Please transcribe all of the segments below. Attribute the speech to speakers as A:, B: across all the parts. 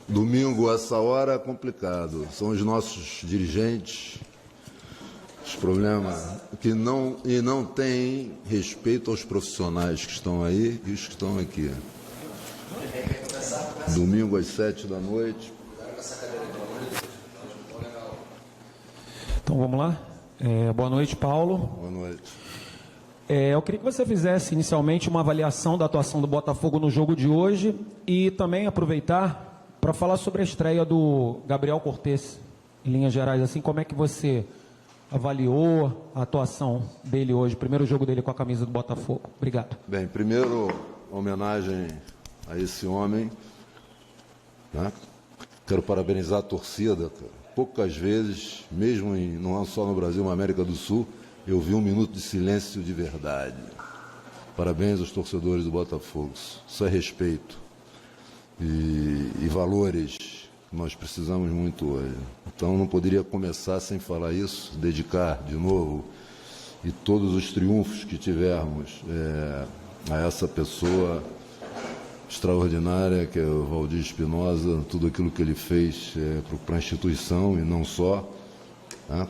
A: Domingo, essa hora, é complicado. São os nossos dirigentes, os problemas que não têm respeito aos profissionais que estão aí e os que estão aqui. Domingo, às 7h.
B: Então, vamos lá. Boa noite, Paulo.
A: Boa noite.
B: Eu queria que você fizesse inicialmente uma avaliação da atuação do Botafogo no jogo de hoje e também aproveitar para falar sobre a estreia do Gabriel Cortez, em linhas gerais, assim, como é que você avaliou a atuação dele hoje, primeiro jogo dele com a camisa do Botafogo? Obrigado.
A: Bem, primeiro, homenagem a esse homem, né? Quero parabenizar a torcida, cara. Poucas vezes, mesmo não só no Brasil, na América do Sul, eu vi um minuto de silêncio de verdade. Parabéns aos torcedores do Botafogo. Isso é respeito e valores que nós precisamos muito hoje. Então não poderia começar sem falar isso, dedicar de novo e todos os triunfos que tivermos a essa pessoa extraordinária que é o Valdir Espinosa, tudo aquilo que ele fez para a instituição e não só. Né?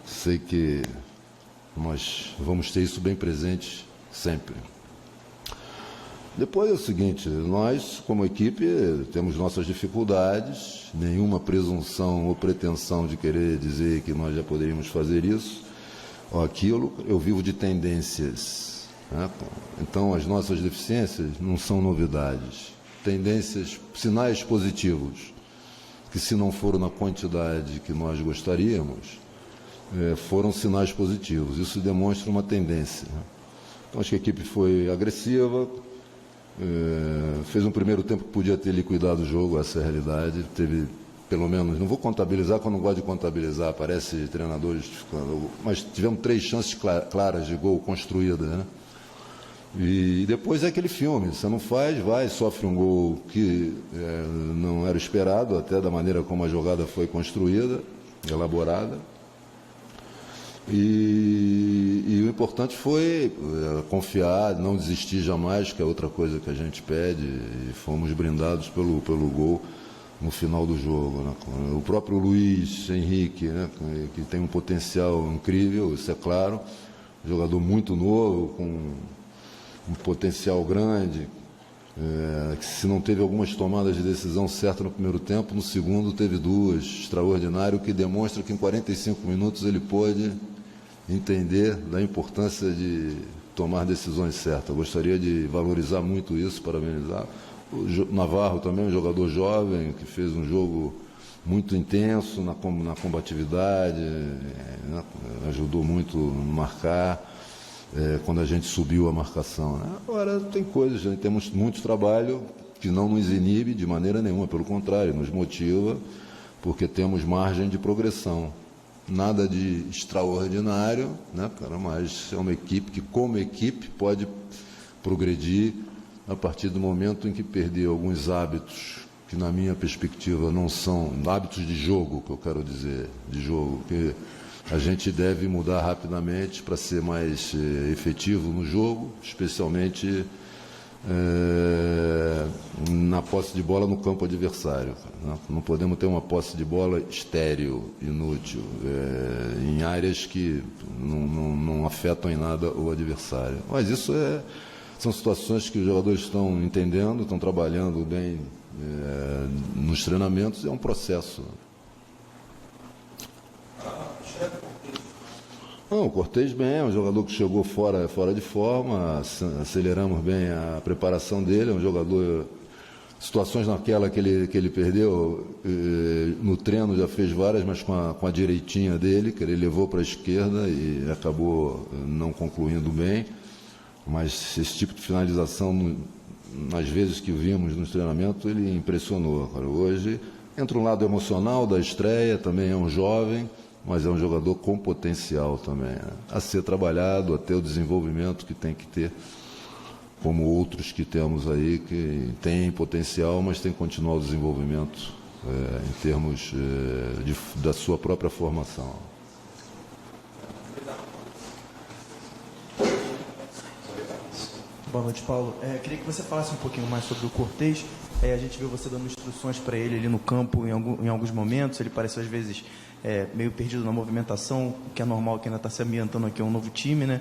A: Sei que nós vamos ter isso bem presente sempre. Depois é o seguinte, nós, como equipe, temos nossas dificuldades, nenhuma presunção ou pretensão de querer dizer que nós já poderíamos fazer isso ou aquilo. Eu vivo de tendências, né? Então as nossas deficiências não são novidades. Tendências, sinais positivos, que se não foram na quantidade que nós gostaríamos, foram sinais positivos. Isso demonstra uma tendência. Então acho que a equipe foi agressiva, fez um primeiro tempo que podia ter liquidado o jogo, essa é a realidade. Teve, pelo menos, não vou contabilizar, porque eu não gosto de contabilizar, parece treinador justificando, mas tivemos 3 chances claras de gol construídas, né? E depois é aquele filme, você não faz, vai, sofre um gol que não era esperado, até da maneira como a jogada foi construída, elaborada. E o importante foi confiar, não desistir jamais, que é outra coisa que a gente pede, e fomos brindados pelo gol no final do jogo, né? O próprio Luiz Henrique, né? Que tem um potencial incrível, isso é claro, jogador muito novo, com um potencial grande, que se não teve algumas tomadas de decisão certa no primeiro tempo, no segundo teve 2, extraordinário, que demonstra que em 45 minutos ele pôde entender da importância de tomar decisões certas. Eu gostaria de valorizar muito isso, parabenizar. O Navarro também, um jogador jovem, que fez um jogo muito intenso na combatividade, ajudou muito a marcar, quando a gente subiu a marcação. Né? Agora, tem coisas, gente, temos muito trabalho que não nos inibe de maneira nenhuma, pelo contrário, nos motiva, porque temos margem de progressão. Nada de extraordinário, né, cara, mas é uma equipe que, como equipe, pode progredir a partir do momento em que perder alguns hábitos que, na minha perspectiva, não são hábitos de jogo, que eu quero dizer, de jogo, que a gente deve mudar rapidamente para ser mais efetivo no jogo, especialmente na posse de bola no campo adversário. Né? Não podemos ter uma posse de bola estéril, inútil, em áreas que não afetam em nada o adversário. Mas isso são situações que os jogadores estão entendendo, estão trabalhando bem nos treinamentos, é um processo. Não, o Cortez bem, é um jogador que chegou fora de forma, aceleramos bem a preparação dele, é um jogador, situações naquela que ele perdeu, no treino já fez várias, mas com a direitinha dele, que ele levou para a esquerda e acabou não concluindo bem, mas esse tipo de finalização, nas vezes que vimos no treinamento, ele impressionou. Hoje entra um lado emocional da estreia, também é um jovem, mas é um jogador com potencial também, né? A ser trabalhado, até o desenvolvimento que tem que ter, como outros que temos aí, que têm potencial, mas tem que continuar o desenvolvimento em termos da sua própria formação.
C: Boa noite, Paulo. Queria que você falasse um pouquinho mais sobre o Cortez. A gente viu você dando instruções para ele ali no campo em alguns momentos. Ele pareceu, às vezes, meio perdido na movimentação, o que é normal, que ainda está se ambientando aqui a um novo time, né?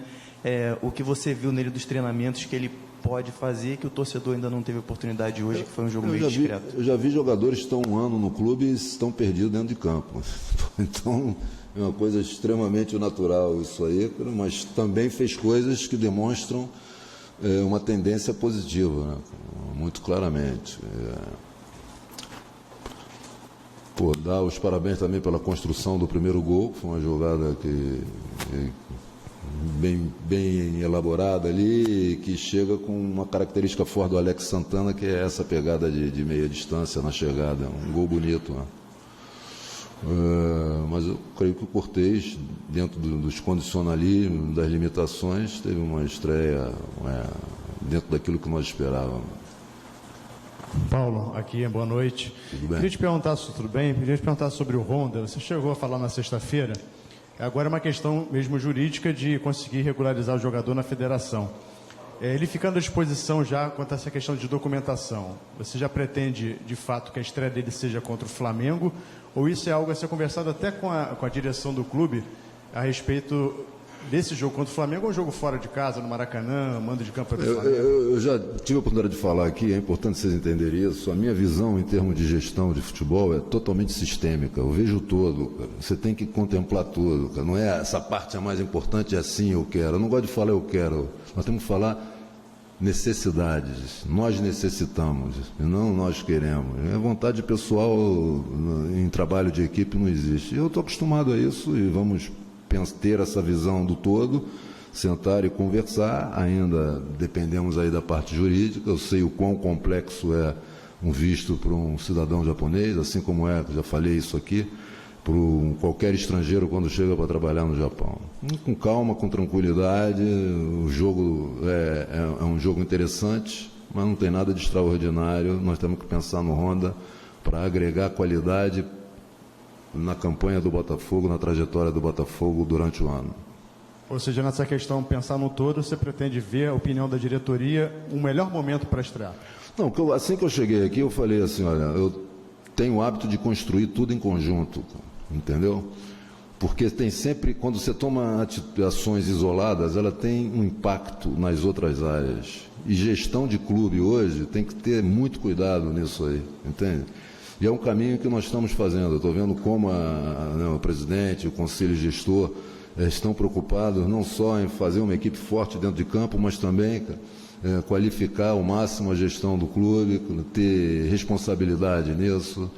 C: O que você viu nele dos treinamentos que ele pode fazer, que o torcedor ainda não teve oportunidade hoje, que foi um jogo meio discreto?
A: Eu já vi jogadores que estão um ano no clube e estão perdidos dentro de campo. Então, é uma coisa extremamente natural isso aí, mas também fez coisas que demonstram uma tendência positiva, né? Muito claramente. Dar os parabéns também pela construção do primeiro gol, que foi uma jogada bem elaborada ali, que chega com uma característica forte do Alex Santana, que é essa pegada de meia distância na chegada. Um gol bonito, né? Mas eu creio que o Cortez, dentro dos condicionalismos, das limitações, teve uma estreia dentro daquilo que nós esperávamos.
D: Paulo, aqui, boa noite.
A: Tudo bem?
D: Queria te perguntar, tudo bem? Queria te perguntar sobre o Honda. Você chegou a falar na sexta-feira. Agora é uma questão mesmo jurídica de conseguir regularizar o jogador na federação. Ele ficando à disposição já quanto a essa questão de documentação, você já pretende, de fato, que a estreia dele seja contra o Flamengo? Ou isso é algo a ser conversado até com a direção do clube a respeito desse jogo contra o Flamengo, ou um jogo fora de casa, no Maracanã, mando de campo do Flamengo?
A: Eu já tive a oportunidade de falar aqui, é importante vocês entenderem isso. A minha visão em termos de gestão de futebol é totalmente sistêmica. Eu vejo todo, cara. Você tem que contemplar tudo, cara. Não é essa parte a mais importante, é assim eu quero. Eu não gosto de falar eu quero. Nós temos que falar necessidades. Nós necessitamos, e não nós queremos. A vontade pessoal em trabalho de equipe não existe. Eu estou acostumado a isso e vamos ter essa visão do todo, sentar e conversar. Ainda dependemos aí da parte jurídica. Eu sei o quão complexo é um visto para um cidadão japonês, assim como já falei isso aqui, para qualquer estrangeiro quando chega para trabalhar no Japão. Com calma, com tranquilidade. O jogo é um jogo interessante, mas não tem nada de extraordinário. Nós temos que pensar no Honda para agregar qualidade na campanha do Botafogo, na trajetória do Botafogo durante o ano.
D: Ou seja, nessa questão, pensar no todo, você pretende ver a opinião da diretoria, um melhor momento para estrear?
A: Não, assim que eu cheguei aqui, eu falei assim, olha, eu tenho o hábito de construir tudo em conjunto, entendeu? Porque tem sempre, quando você toma ações isoladas, ela tem um impacto nas outras áreas. E gestão de clube hoje tem que ter muito cuidado nisso aí, entende? E é um caminho que nós estamos fazendo. Eu estou vendo como o presidente, o conselho gestor estão preocupados não só em fazer uma equipe forte dentro de campo, mas também qualificar ao máximo a gestão do clube, ter responsabilidade nisso.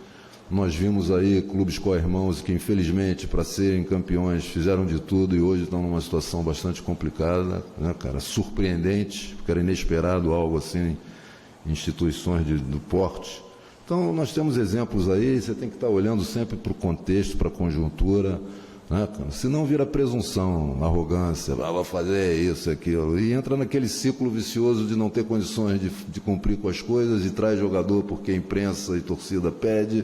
A: Nós vimos aí clubes co-irmãos que, infelizmente, para serem campeões, fizeram de tudo e hoje estão numa situação bastante complicada, né, cara? Surpreendente, porque era inesperado algo assim em instituições do porte. Então, nós temos exemplos aí, você tem que estar olhando sempre para o contexto, para a conjuntura, né, cara? Senão vira presunção, arrogância, vou fazer isso, aquilo, e entra naquele ciclo vicioso de não ter condições de cumprir com as coisas e traz jogador porque a imprensa e torcida pede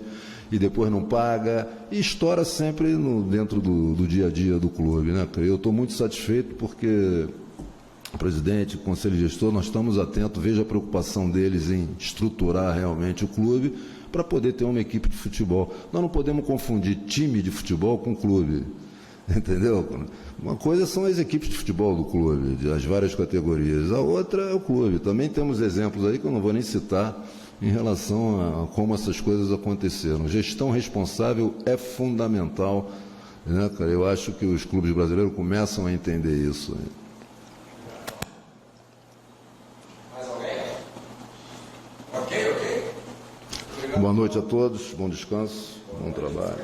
A: e depois não paga e estoura sempre dentro do dia a dia do clube, né, cara? Eu estou muito satisfeito porque o presidente, o conselho gestor, nós estamos atentos, vejo a preocupação deles em estruturar realmente o clube para poder ter uma equipe de futebol. Nós não podemos confundir time de futebol com clube, entendeu? Uma coisa são as equipes de futebol do clube, das várias categorias, a outra é o clube. Também temos exemplos aí que eu não vou nem citar em relação a como essas coisas aconteceram. Gestão responsável é fundamental, né, cara? Eu acho que os clubes brasileiros começam a entender isso. Boa noite a todos, bom descanso, bom trabalho.